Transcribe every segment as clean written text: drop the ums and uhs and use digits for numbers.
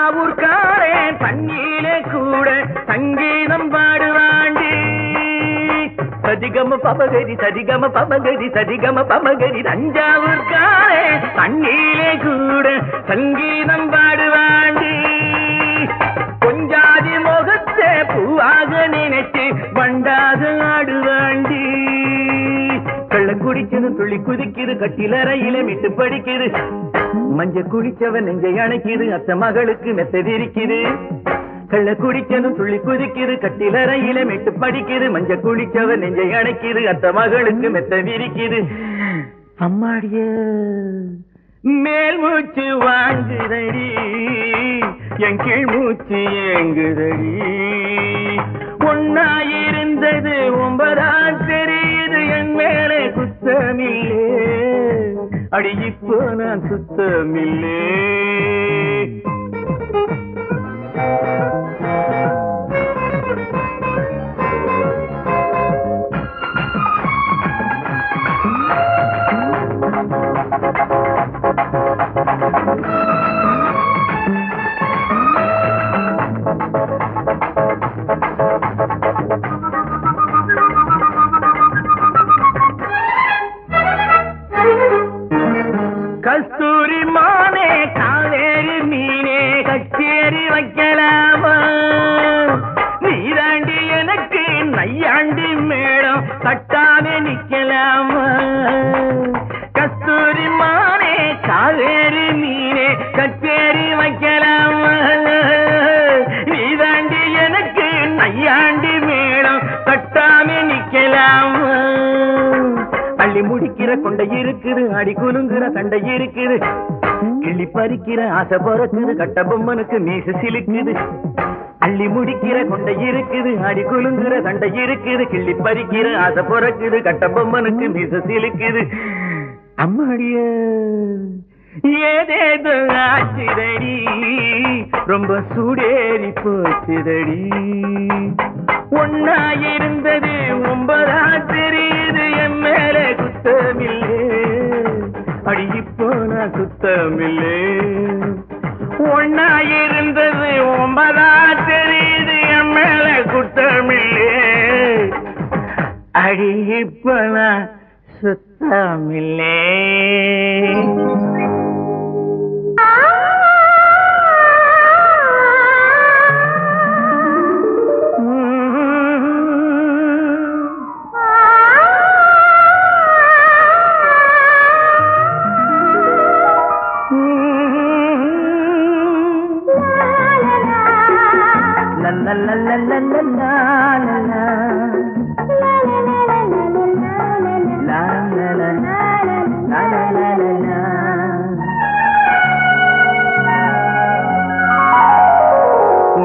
தஞ்சாவூர்காரே தண்ணியிலே கூட சங்கீதம் பாடுவாண்டி. சதிகம பமகரி சதிகம பமகரி சதிகம பமகரி தஞ்சாவூர்காரே தண்ணியிலே கூட சங்கீதம் பாடுவாண்டி. கொஞ்சாதி முகத்தை பூவாக நினைச்சு வண்டாக ஆடுவாண்டி. கள்ளம் குடிச்சது துள்ளி குதிக்குது கட்டிலறையில மிட்டு படிக்குது. மஞ்ச குடிச்சவன் நெஞ்சை அணைக்குது அத்த மகளுக்கு மெத்த விரிக்குது. கள்ள குடிச்சதும் துள்ளி குதிக்குது கட்டிலறையில மிட்டு படிக்குது. மஞ்ச குடிச்சவன் நெஞ்சை அணைக்குது அத்த மகளுக்கு மெத்த விரிக்குது. அம்மாடிய மேல் மூச்சு வாங்குதடி என் கீழ் மூச்சு ஏங்குதடி. ஒன்னாயிருந்தது 9 தெரியுது என் மேலே குத்தமில்லே. அடி இப்போ நான் சுத்தமில்லே. கஸ்தூரி மானே காவேரி மீனே கச்சேரி வைக்கலாமா? நீராண்டி எனக்கு நையாண்டி மேடம் கட்டாமே நிக்கலாமா? கஸ்தூரி மானே காவேரி மீனே கச்சேரி வைக்கலாமா? நீராண்டி எனக்கு நையாண்டி மேடம் கட்டாமே நிக்கலாமா? அள்ளி முடிக்கிற கொண்டை இருக்குது அடி குலுங்குற சண்டை இருக்குது. கிள்ளி பறிக்கிற ஆசை பொறக்குது கட்ட பொம்மனுக்கு மீச சிலுக்குது. அள்ளி முடிக்கிற கொண்டை இருக்குது அடி குலுங்குற சண்டை இருக்குது. கிள்ளி பறிக்கிற ஆசை பொறக்குது கட்ட பொம்மனுக்கு மீச சிலுக்குது. அம்மாடிய ஏதேதோ ஆச்சுதடி ரொம்ப சூடேறி போச்சுதடி. ஒன்னாயிருந்தது 9 தெரியுது என் மேலே குத்தமில்லே. அடி இப்போ நான் சுத்தமில்லே. ஒன்னாயிருந்தது 9 தெரியுது என் மேலே குத்தமில்லே. அடி இப்போ நான் சுத்தமில்லே.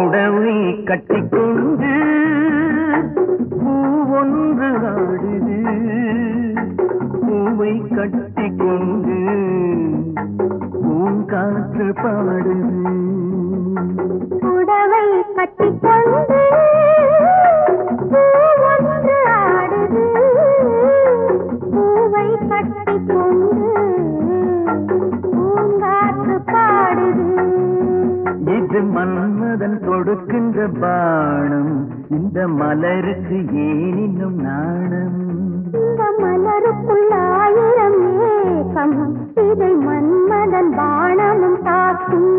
உடவை கட்டிக்கொண்டு பூவொன்று ஆடுது. பூவை கட்டிக்கொண்டு பூங்காற்று பாடுது. உடவை கட்டிக்கொண்டு பூவொன்று ஆடுது. பூவை கட்டிக்கொண்டு பூங்காற்று பாடுது. இது மன்மதன் கொடுக்கின்ற பானம். இந்த மலருக்கு ஏன் இன்னும் நாணம்? இந்த மலருக்குள் 1000 ஏக்கம். இதை மன்மதன் பானமும் தாக்கும்.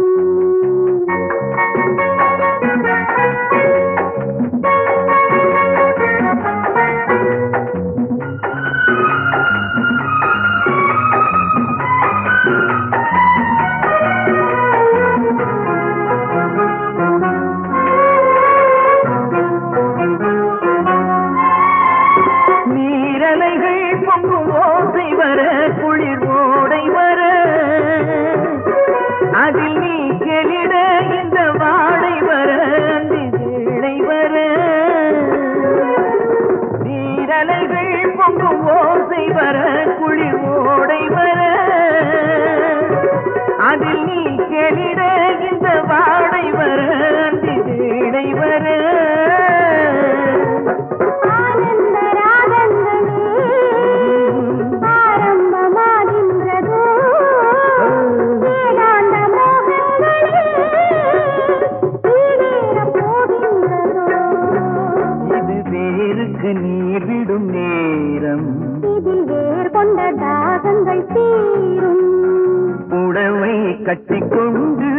குளிர் ஓடை வர அதில் நீ கெளிட இந்த வாடை வர வேளை வர நீரலைகள் பொங்கும் ஓசை வர குளிர் ஓடை வர அதில் நீ கெளிட இந்த வாடை வர வேளை வர கட்டிக்கொண்டு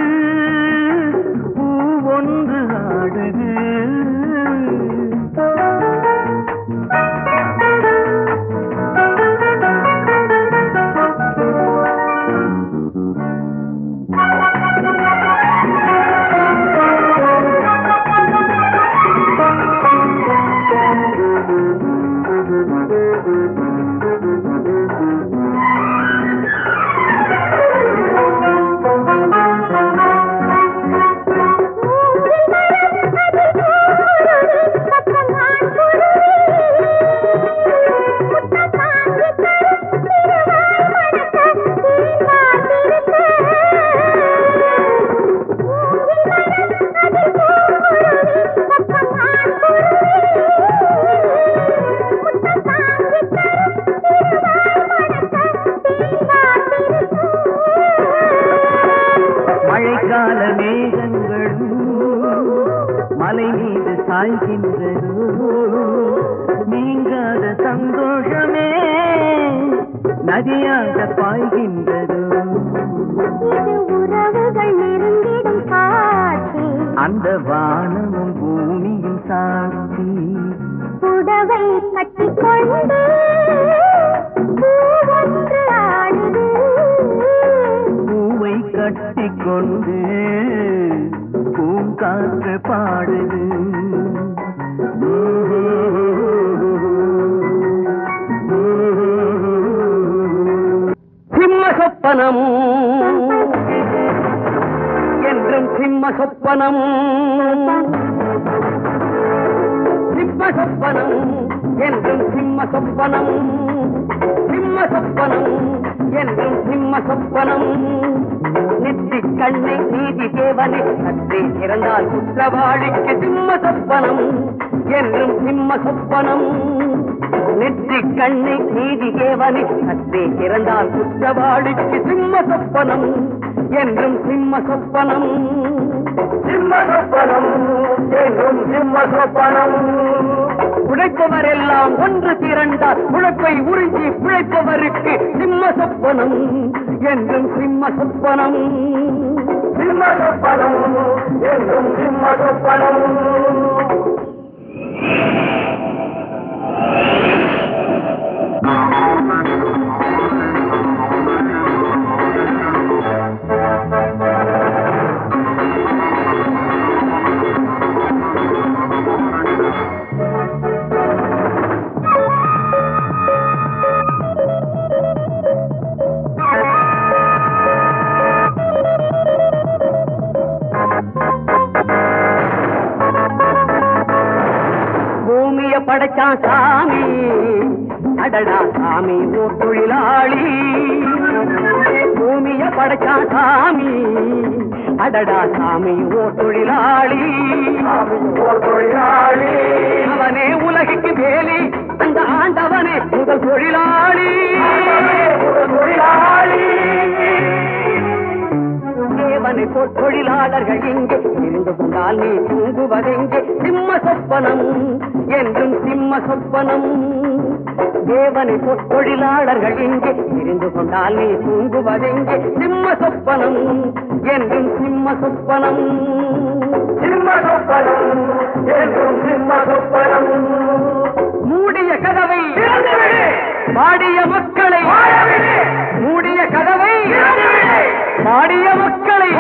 பூ ஒன்று ஆடுது. மழைக்கால மேகங்களும் மலை மீது சாய்கின்றதோ, நீங்காத சந்தோஷமே நதியாக பாய்கின்றதோ. இது உறவுகள் நெருங்கிடும் காட்சி, அந்த வானமும் பூமியும் சாட்சி. புடவை கட்டிக்கொண்டு பூவொன்று ஆடுது. பூவை கட்டிக்கொண்டு பூங்காற்று பாடுது. சிம்ம சொப்பனம் என்றும் சிம்ம சொப்பனம், சிம்ம சொப்பனம் என்றும் சிம்ம சொப்பனம், சிம்ம சொப்பனம் என்றும் சிம்ம சொப்பனம். நெற்றி கண்ணை நீதி தேவனை சற்றே திறந்தால் குற்றவாளிக்கு சிம்ம சொப்பனம் என்றும் சிம்ம சொப்பனம். நெற்றி கண்ணை நீதி தேவனை சற்றே திறந்தால் குற்றவாளிக்கு சிம்ம சொப்பனம் என்றும் சிம்ம சொப்பனம். சிம்ம சொப்பனம் என்றும் சிம்ம சொப்பனம். உழைப்பவர் எல்லாம் ஒன்று திரண்டால் உழைப்பை உறிஞ்சி பிழைப்பவருக்கு சிம்ம சொப்பனம் என்றும் சிம்ம சொப்பனம். சிம்ம சொப்பனம் என்றும் சிம்ம சொப்பனம். பூமிய படைச்சான் சாமி, அடடா சாமி ஓர் தொழிலாளி. பூமிய படைச்சான் சாமி, அடடா சாமி ஓர் தொழிலாளி. அவனே உலகிற்கு வேலி, அந்த ஆண்டவனே முதல் தொழிலாளி. தேவனை போல் தொழிலாளர்கள் இங்கே இருந்து கொண்டால் நீ தூங்குவதெங்கே? சிம்ம சொப்பனம் என்றும் சிம்ம சொப்பனம். தேவனை போல் தொழிலாளர்கள் இங்கே இருந்து கொண்டால் நீ தூங்குவதெங்கே? சிம்ம சொப்பனம் என்றும் சிம்ம சொப்பனம். சிம்ம சொப்பனம் என்றும் சிம்ம சொப்பனம். மூடிய கதவை பாடிய மக்களை, மூடிய கதவை பாடிய மக்களை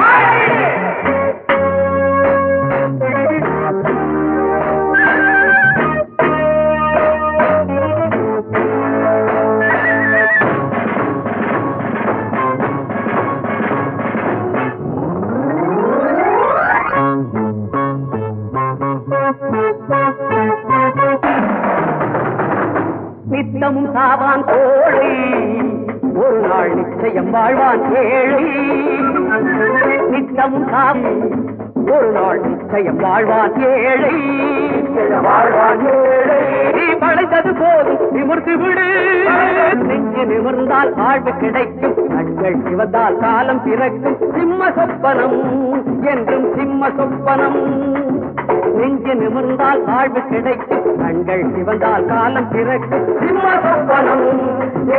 நித்தமும் சாவான் கோழை, ஒரு நாள் நிச்சயம் வாழ்வான் ஏழை. நித்தமும் சாவான், ஒரு நாள் நிச்சயம் வாழ்வான் ஏழை. நீ பழைத்தது போதும் நிமிர்ந்து விடு, நெஞ்சு நிமிர்ந்தால் வாழ்வு கிடைக்கும், கண்கள் சிவந்தால் காலம் பிறக்கும். சிம்ம சொப்பனம் என்றும் சிம்ம சொப்பனம். நெஞ்சு நிமிர்ந்தால் வாழ்வு கிடைக்கும், கண்கள் சிவந்தால் காலம் பிறக்கும். சிம்ம சொப்பனம்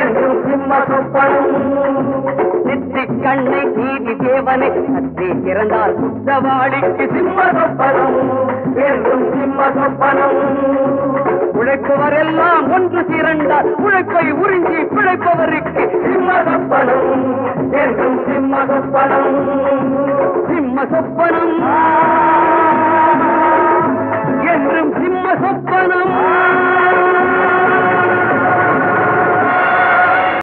என்றும் சிம்ம சொப்பனம். நெற்றி கண்ணை நீதி தேவனை சற்றே திறந்தால் குற்றவாளிக்கு சிம்ம சொப்பனம் என்றும் சிம்ம சொப்பனம். உழைப்பவரெல்லாம் ஒன்று திரண்டால் உழைப்பை உறிஞ்சி பிழைப்பவருக்கு சிம்ம சொப்பனம் என்றும் சிம்ம சொப்பனம். சிம்ம சொப்பனம் என்றும் சிம்ம சொப்பனம்.